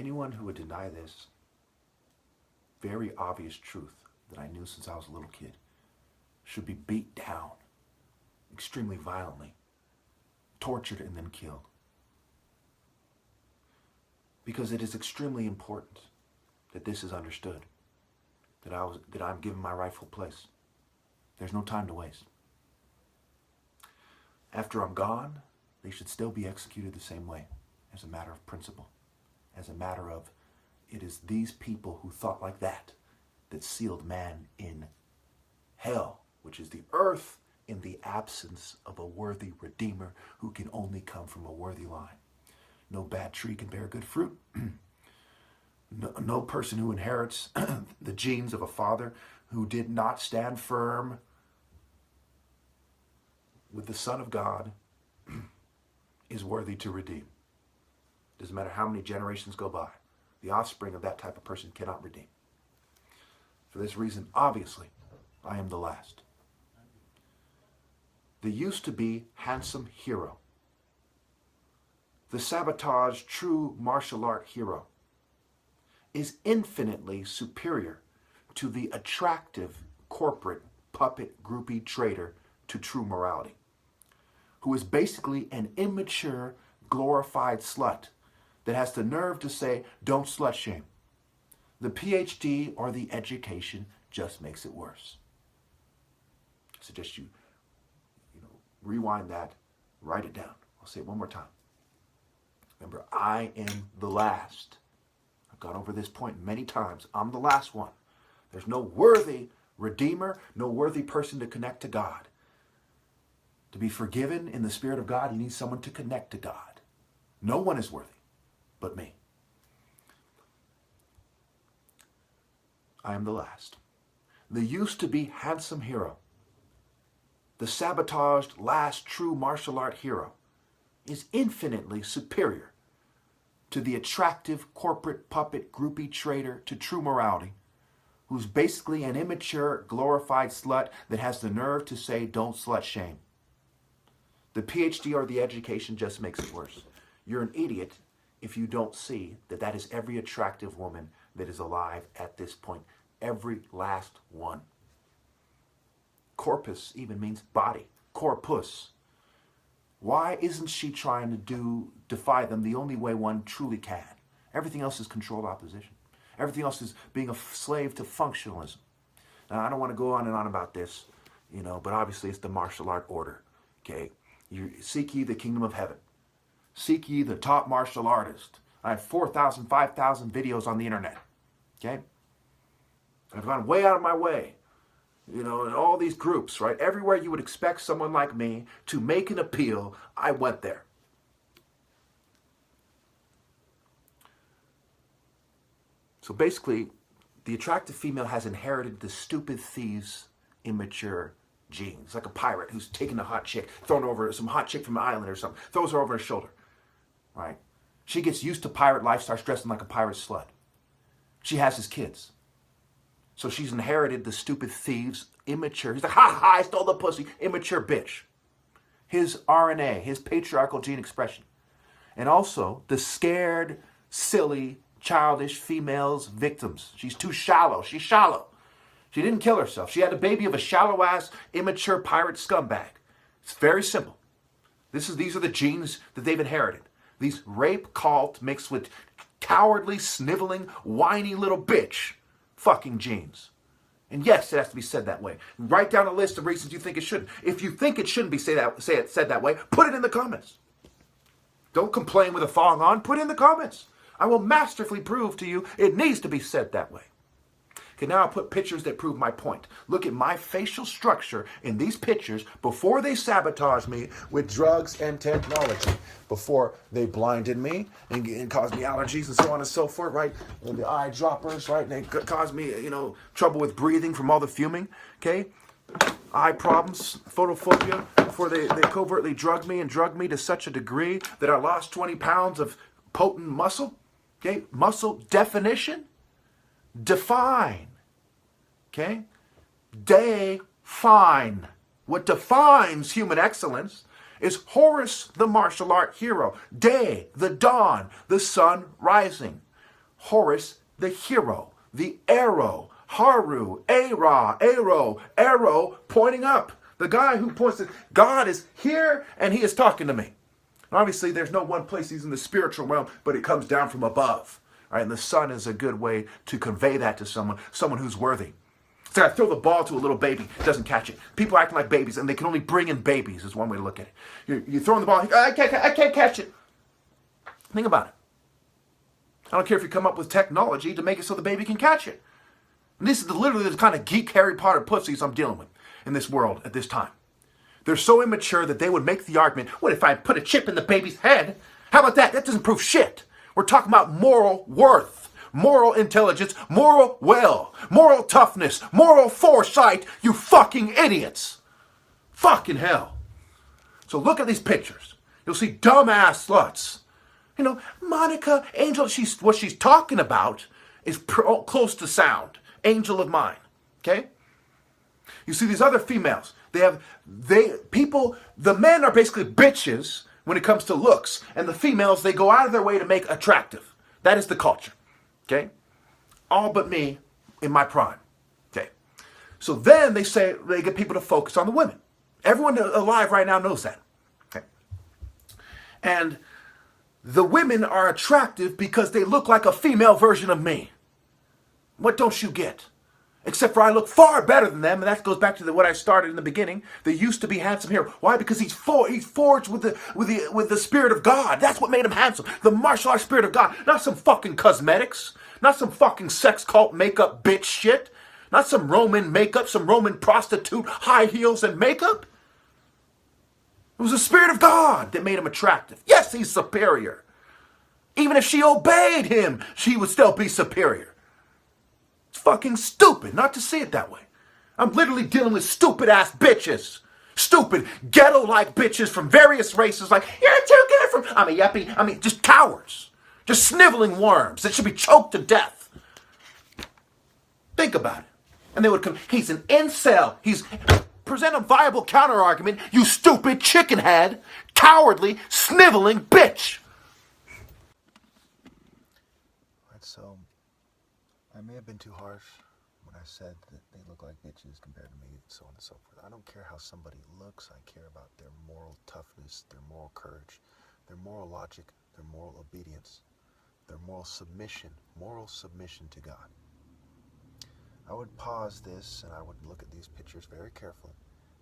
Anyone who would deny this very obvious truth that I knew since I was a little kid should be beat down extremely violently, tortured, and then killed. Because it is extremely important that this is understood, that I'm given my rightful place. There's no time to waste. After I'm gone, they should still be executed the same way, as a matter of principle, as a matter of, it is these people who thought like that sealed man in hell, which is the earth, in the absence of a worthy redeemer who can only come from a worthy line. No bad tree can bear good fruit. No person who inherits the genes of a father who did not stand firm with the Son of God is worthy to redeem. Doesn't matter how many generations go by. The offspring of that type of person cannot redeem. For this reason, obviously, I am the last. The used to be handsome hero, the sabotaged true martial art hero, is infinitely superior to the attractive corporate puppet groupie traitor to true morality, who is basically an immature, glorified slut that has the nerve to say, don't slut shame. The PhD or the education just makes it worse. I suggest you rewind that, write it down. I'll say it one more time. Remember, I am the last. I've gone over this point many times. I'm the last one. There's no worthy redeemer, no worthy person to connect to God. To be forgiven in the Spirit of God, you need someone to connect to God. No one is worthy but me. I am the last. The used to be handsome hero, the sabotaged last true martial art hero, is infinitely superior to the attractive corporate puppet groupie traitor to true morality, who's basically an immature, glorified slut that has the nerve to say, don't slut shame. The PhD or the education just makes it worse. You're an idiot if you don't see that that is every attractive woman that is alive at this point. Every last one. Corpus even means body. Corpus. Why isn't she trying to defy them the only way one truly can? Everything else is controlled opposition. Everything else is being a slave to functionalism. Now, I don't want to go on and on about this, but obviously it's the martial art order, okay? Seek ye the kingdom of heaven. Seek ye the top martial artist. I have 4,000, 5,000 videos on the internet, okay? I've gone way out of my way, in all these groups, right? Everywhere you would expect someone like me to make an appeal, I went there. So basically, the attractive female has inherited the stupid thieves' immature genes. Like a pirate who's taking a hot chick, throwing her over, some hot chick from an island or something, throws her over her shoulder, right? She gets used to pirate life, starts dressing like a pirate slut. She has his kids. So she's inherited the stupid thieves, immature. He's like, ha ha, I stole the pussy, immature bitch. His RNA, his patriarchal gene expression. And also the scared, silly, childish females victims. She's too shallow. She's shallow. She didn't kill herself. She had a baby of a shallow-ass, immature pirate scumbag. It's very simple. These are the genes that they've inherited. These rape cult mixed with cowardly, sniveling, whiny little bitch fucking genes. And yes, it has to be said that way. Write down a list of reasons you think it shouldn't. If you think it shouldn't be said that way, put it in the comments. Don't complain with a thong on. Put it in the comments. I will masterfully prove to you it needs to be said that way. Okay, now I'll put pictures that prove my point. Look at my facial structure in these pictures before they sabotage me with drugs and technology. Before they blinded me and caused me allergies and so on and so forth, right? And the eye droppers, right? And they caused me, trouble with breathing from all the fuming, okay? Eye problems, photophobia, before they covertly drugged me to such a degree that I lost 20 pounds of potent muscle, okay? Muscle definition, define. Okay? Define. What defines human excellence is Horus, the martial art hero. Day, the dawn, the sun rising. Horus, the hero, the arrow, Haru, arrow, pointing up. The guy who points to God is here and he is talking to me. Obviously, there's no one place he's in the spiritual realm, but it comes down from above. Right? And the sun is a good way to convey that to someone who's worthy. So I throw the ball to a little baby, doesn't catch it. People acting like babies, and they can only bring in babies, is one way to look at it. You're throwing the ball, I can't catch it. Think about it. I don't care if you come up with technology to make it so the baby can catch it. And this is literally the kind of geek Harry Potter pussies I'm dealing with in this world at this time. They're so immature that they would make the argument, what if I put a chip in the baby's head? How about that? That doesn't prove shit. We're talking about moral worth, moral intelligence, moral will, moral toughness, moral foresight, you fucking idiots. Fucking hell. So look at these pictures. You'll see dumbass sluts. You know, Monica, angel, what she's talking about is close to sound. Angel of mine. Okay? You see these other females. The men are basically bitches when it comes to looks, and the females, they go out of their way to make attractive. That is the culture. Okay? All but me in my prime. Okay? So then they get people to focus on the women. Everyone alive right now knows that. Okay? And the women are attractive because they look like a female version of me. What don't you get? Except for I look far better than them, and that goes back to what I started in the beginning. They used to be handsome here. Why? Because he's forged with the spirit of God. That's what made him handsome. The martial arts spirit of God, not some fucking cosmetics, not some fucking sex cult makeup bitch shit, not some Roman makeup, some Roman prostitute high heels and makeup. It was the spirit of God that made him attractive. Yes, he's superior. Even if she obeyed him, she would still be superior. It's fucking stupid not to see it that way. I'm literally dealing with stupid ass bitches. Stupid, ghetto-like bitches from various races like, you're too good from... I'm a yuppie. Just cowards. Just sniveling worms that should be choked to death. Think about it. And they would come, he's an incel. Present a viable counter-argument, you stupid chicken-head, cowardly, sniveling bitch. Right, so I may have been too harsh when I said that they look like bitches compared to me, so on and so forth. I don't care how somebody looks. I care about their moral toughness, their moral courage, their moral logic, their moral obedience, their moral submission to God. I would pause this and I would look at these pictures very carefully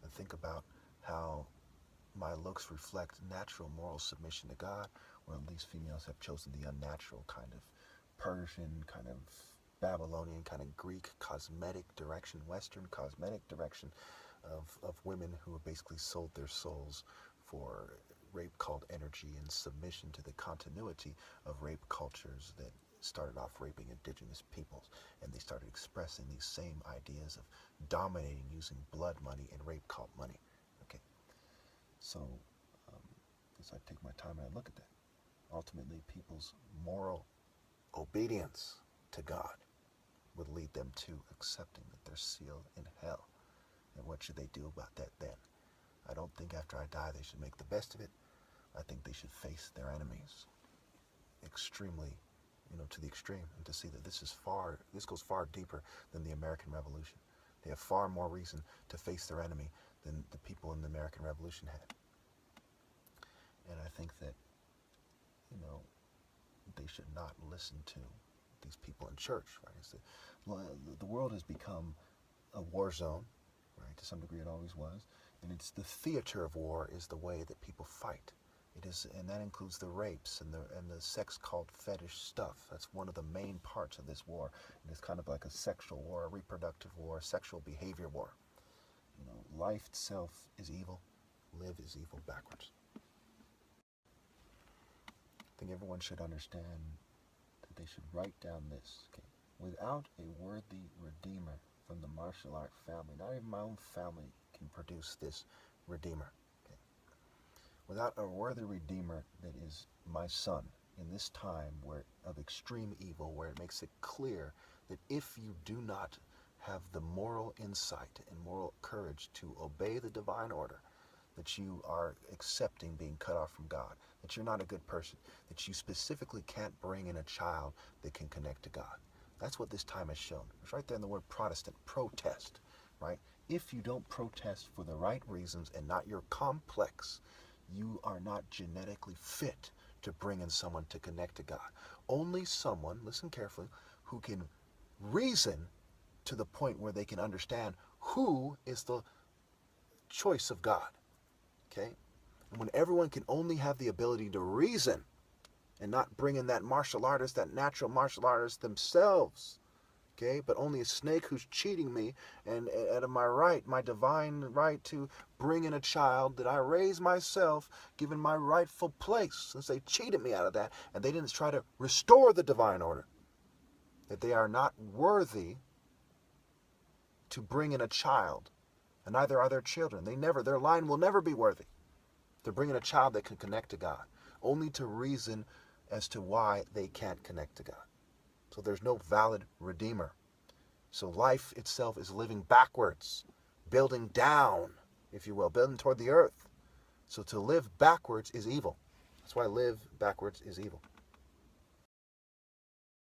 and think about how my looks reflect natural moral submission to God, or at least females have chosen the unnatural kind of Persian, kind of Babylonian, kind of Greek cosmetic direction, Western cosmetic direction of women who have basically sold their souls for rape cult energy and submission to the continuity of rape cultures that started off raping indigenous peoples, and they started expressing these same ideas of dominating using blood money and rape cult money. Okay, so as I take my time and I look at that, ultimately people's moral obedience to God would lead them to accepting that they're sealed in hell. And what should they do about that then? I don't think after I die they should make the best of it. I think they should face their enemies extremely, to the extreme, and to see that this goes far deeper than the American Revolution. They have far more reason to face their enemy than the people in the American Revolution had. And I think that, they should not listen to these people in church, right? The world has become a war zone, right? To some degree it always was. And it's the theater of war is the way that people fight. It is, and that includes the rapes and the sex cult fetish stuff. That's one of the main parts of this war. And it's kind of like a sexual war, a reproductive war, a sexual behavior war. Life itself is evil. Live is evil backwards. I think everyone should understand that they should write down this. Okay? Without a worthy redeemer from the martial art family, not even my own family can produce this redeemer. Okay? Without a worthy redeemer that is my son in this time of extreme evil, where it makes it clear that if you do not have the moral insight and moral courage to obey the divine order, that you are accepting being cut off from God, that you're not a good person, that you specifically can't bring in a child that can connect to God. That's what this time has shown. It's right there in the word Protestant, protest, right? If you don't protest for the right reasons and not your complex, you are not genetically fit to bring in someone to connect to God. Only someone, listen carefully, who can reason to the point where they can understand who is the choice of God, okay? And when everyone can only have the ability to reason and not bring in that martial artist, that natural martial artist themselves, okay, but only a snake who's cheating me and out of my right, my divine right to bring in a child that I raised myself, given my rightful place, since they cheated me out of that, and they didn't try to restore the divine order, that they are not worthy to bring in a child, and neither are their children. Their line will never be worthy to bring in a child that can connect to God, only to reason as to why they can't connect to God. So there's no valid redeemer. So life itself is living backwards, building down, if you will, building toward the earth. So to live backwards is evil. That's why live backwards is evil.